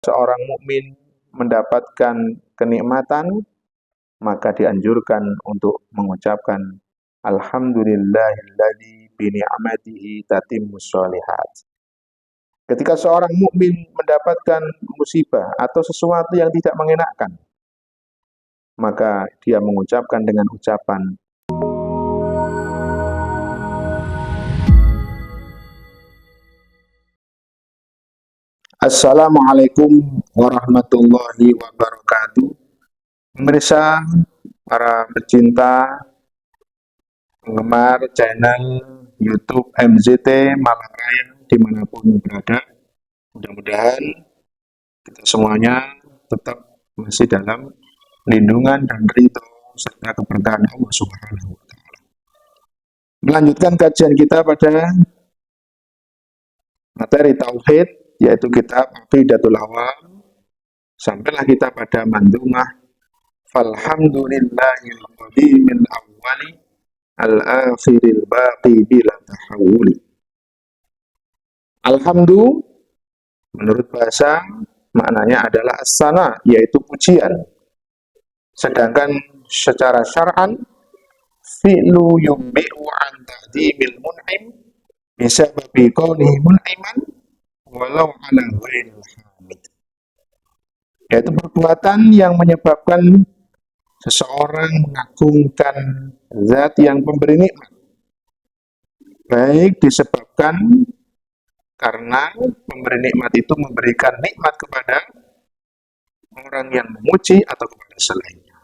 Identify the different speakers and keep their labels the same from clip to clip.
Speaker 1: seorang mukmin mendapatkan kenikmatan, maka dianjurkan untuk mengucapkan alhamdulillahilladzi bi ni'matihi tatimmus sholihat. Ketika seorang mukmin mendapatkan musibah atau sesuatu yang tidak mengenakan, maka dia mengucapkan dengan ucapan Assalamualaikum warahmatullahi wabarakatuh. Pemirsa, para pecinta, penggemar channel YouTube MZT Malang Raya dimanapun berada, mudah-mudahan kita semuanya tetap masih dalam lindungan dan ridho serta keberkahan Allah Subhanahu wa Ta'ala. Melanjutkan kajian kita pada materi tauhid, yaitu kitab Aqidatul Awam. Sampailah kita pada mandumah falhamdulillahil qadimil awwali al-akhiril baqi bila tahawuli. Alhamdulillah menurut bahasa maknanya adalah as-sana, yaitu pujian. Sedangkan secara syar'an fi'lu yumbi'u an ta'dimil mun'im bisa babi qawlihi mun'iman walau ala ghairil hamid, yaitu perbuatan yang menyebabkan seseorang mengagungkan zat yang pemberi nikmat, baik disebabkan karena pemberi nikmat itu memberikan nikmat kepada orang yang memuji atau kepada selainnya.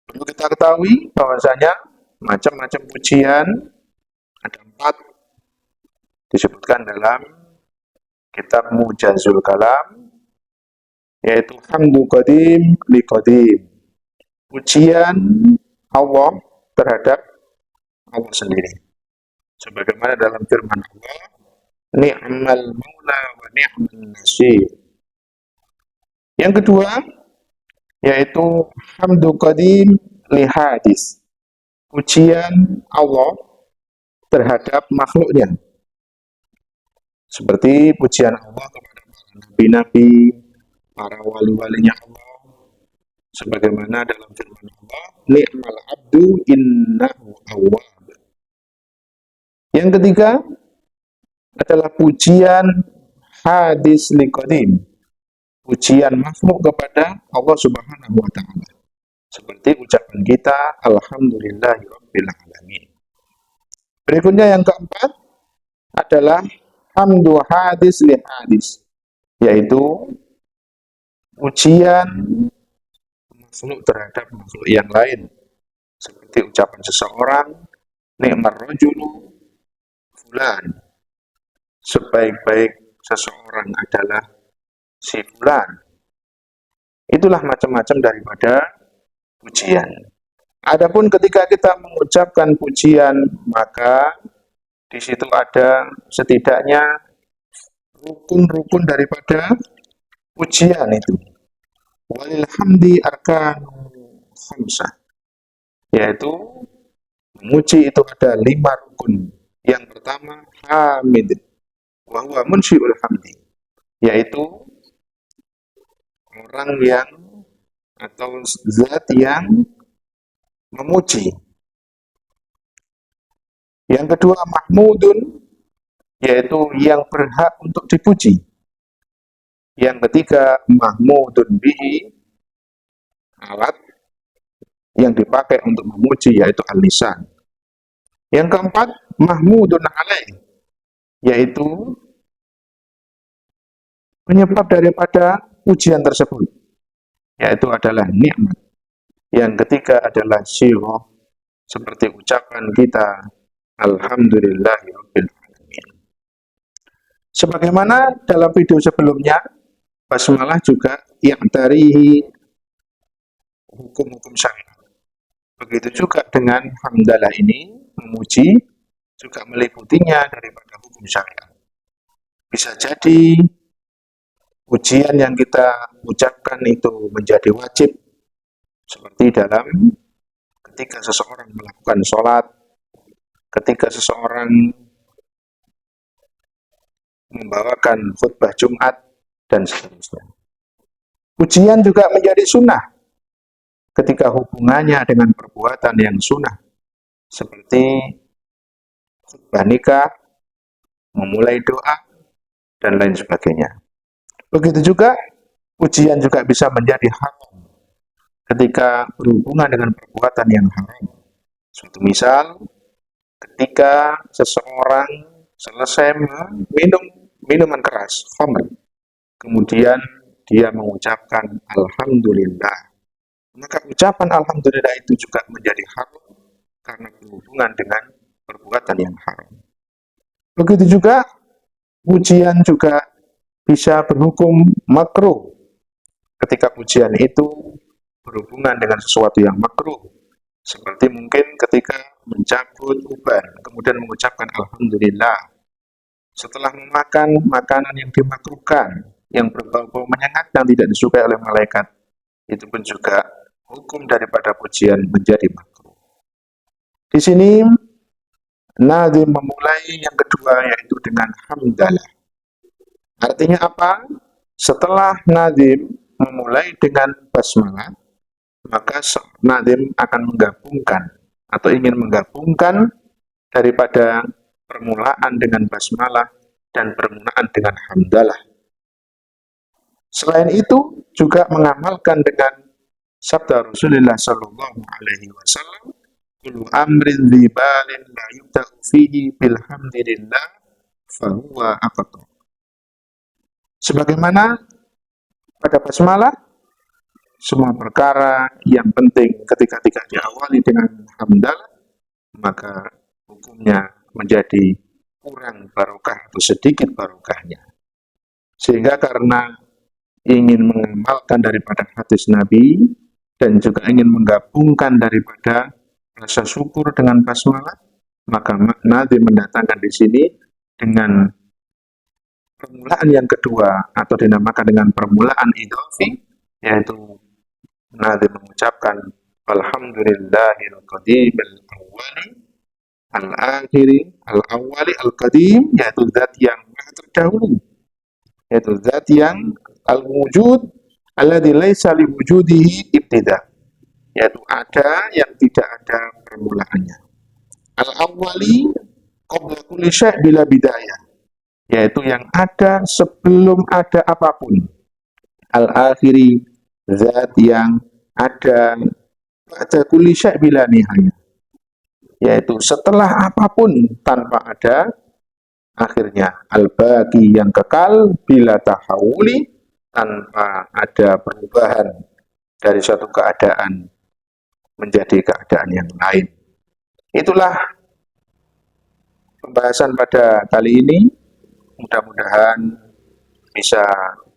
Speaker 1: Perlu kita ketahui bahwasanya macam-macam pujian ada 4 disebutkan dalam kitab Mujazul Kalam, yaitu hamdu qadim li qadim, pujian Allah terhadap Allah sendiri, sebagaimana dalam firman Allah, ni'mal maula wa ni'mal nasir. Yang kedua yaitu hamdu qadim li hadis, pujian Allah terhadap makhluknya, seperti pujian Allah kepada para nabi-nabi, para wali-walinya Allah, sebagaimana dalam firman Allah, ni'mal abdu innahu awwab. Yang ketiga adalah pujian hadis liqadim, pujian makhluk kepada Allah Subhanahu wa Ta'ala, seperti ucapan kita alhamdulillahirabbil alamin. Berikutnya yang keempat adalah hamdu hadis li hadis, yaitu pujian makhluk terhadap makhluk yang lain, seperti ucapan seseorang ni'mar rajulu fulan, sebaik-baik seseorang adalah si fulan. Itulah macam-macam daripada pujian. Adapun ketika kita mengucapkan pujian, maka di situ ada setidaknya rukun-rukun daripada pujian itu. Walil hamdi arkanu khamsah, yaitu memuji itu ada 5 rukun. Yang pertama hamid, wa huwa munsyi'ul hamdi, yaitu orang yang atau zat yang memuji. Yang kedua mahmudun, yaitu yang berhak untuk dipuji. Yang ketiga mahmudun bihi, alat yang dipakai untuk memuji, yaitu al-lisan. Yang keempat mahmudun alaih, yaitu penyebab daripada pujian tersebut, yaitu adalah nikmat. Yang ketiga adalah syirah, seperti ucapan kita alhamdulillahirabbil alamin. Sebagaimana dalam video sebelumnya, basmalah juga yang dari hukum-hukum syariat. Begitu juga dengan hamdalah ini, memuji, juga meliputinya daripada hukum syariat. Bisa jadi pujian yang kita ucapkan itu menjadi wajib, seperti dalam ketika seseorang melakukan sholat, ketika seseorang membawakan khutbah Jumat, dan seterusnya. Pujian juga menjadi sunnah ketika hubungannya dengan perbuatan yang sunnah, seperti khutbah nikah, memulai doa, dan lain sebagainya. Begitu juga, pujian juga bisa menjadi haram ketika berhubungan dengan perbuatan yang haram. Suatu misal, ketika seseorang selesai minum minuman keras, khamr, kemudian dia mengucapkan alhamdulillah, maka ucapan alhamdulillah itu juga menjadi haram karena berhubungan dengan perbuatan yang haram. Begitu juga, pujian juga bisa berhukum makruh ketika pujian itu berhubungan dengan sesuatu yang makruh, seperti mungkin ketika mencabut uban kemudian mengucapkan alhamdulillah setelah memakan makanan yang dimakruhkan, yang berbau-bau menyengat yang tidak disukai oleh malaikat, itu pun juga hukum daripada pujian menjadi makruh. Di sini Nazim memulai yang kedua, yaitu dengan hamdalah. Artinya apa? Setelah Nazim memulai dengan basmalah, maka Nazim akan menggabungkan atau ingin menggabungkan daripada permulaan dengan basmalah dan permulaan dengan hamdalah. Selain itu juga mengamalkan dengan sabda Rasulullah Sallallahu Alaihi Wasallam, "Kullu amrin dzibalin la yubda'u fihi bilhamdillah fahuwa aqta." Sebagaimana pada basmalah, semua perkara yang penting ketika tidak diawali dengan hamdalah, maka hukumnya menjadi kurang barokah atau sedikit barokahnya. Sehingga karena ingin mengamalkan daripada hadis Nabi dan juga ingin menggabungkan daripada rasa syukur dengan basmalah, maka Nazim mendatangkan di sini dengan permulaan yang kedua atau dinamakan dengan permulaan idhofi, yaitu Nazim mengucapkan alhamdulillahil qadimil awwali al-akhiri al-awwali al-qadim, yaitu zat yang maha terdahulu, yaitu zat yang al-wujud alladzi laisa li wujudihi ibtida, yaitu ada yang tidak ada permulaannya. Al-awwali qabla kulli syai' bila bidayah, yaitu yang ada sebelum ada apapun. Al-akhiri, zat yang ada ba'da kulli syai' bila nihayah, yaitu setelah apapun tanpa ada akhirnya. Al-baqi, yang kekal, bila tahawuli, tanpa ada perubahan dari suatu keadaan menjadi keadaan yang lain. Itulah pembahasan pada kali ini. Mudah-mudahan bisa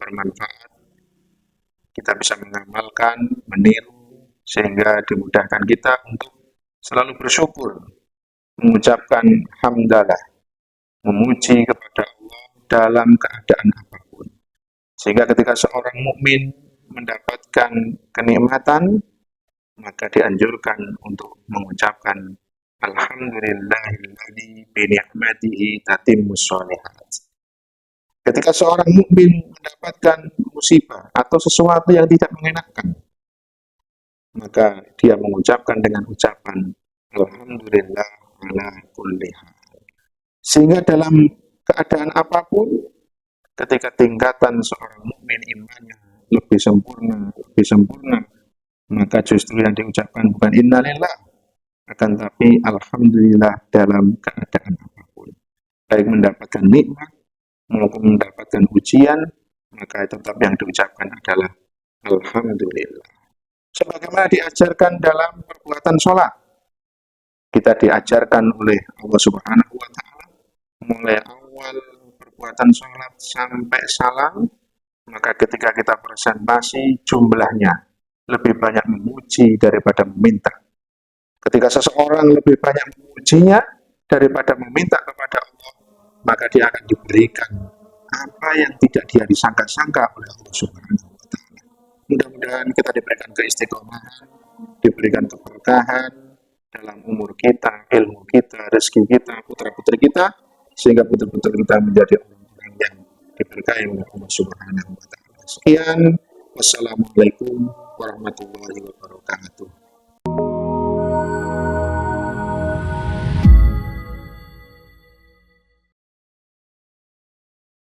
Speaker 1: bermanfaat, kita bisa mengamalkan, meniru, sehingga dimudahkan kita untuk selalu bersyukur, mengucapkan hamdalah, memuji kepada Allah dalam keadaan apapun. Sehingga ketika seorang mukmin mendapatkan kenikmatan, maka dianjurkan untuk mengucapkan alhamdulillahilladzi bi ni'matihi tatimmus sholihat. Ketika seorang mukmin mendapatkan musibah atau sesuatu yang tidak mengenakan, maka dia mengucapkan dengan ucapan alhamdulillah ala kulli hal. Sehingga dalam keadaan apapun, ketika tingkatan seorang mukmin imannya lebih sempurna, maka justru yang diucapkan bukan innalillah, akan tapi alhamdulillah dalam keadaan apapun. Baik mendapatkan nikmat maupun mendapatkan ujian, maka tetap yang diucapkan adalah alhamdulillah. Sebagaimana diajarkan dalam perbuatan sholat, kita diajarkan oleh Allah Subhanahu wa Ta'ala, mulai awal perbuatan sholat sampai salam, maka ketika kita presentasi jumlahnya lebih banyak memuji daripada meminta. Ketika seseorang lebih banyak memujinya daripada meminta kepada Allah, maka dia akan diberikan apa yang tidak dia disangka-sangka oleh Allah Subhanahu wa Ta'ala. Mudah-mudahan kita diberikan keistiqomahan, diberikan keberkahan dalam umur kita, ilmu kita, rezeki kita, putra-putri kita, sehingga betul-betul kita menjadi orang-orang yang diberkahi oleh Allah Subhanahu wa taala. Sekian, wassalamualaikum warahmatullahi wabarakatuh.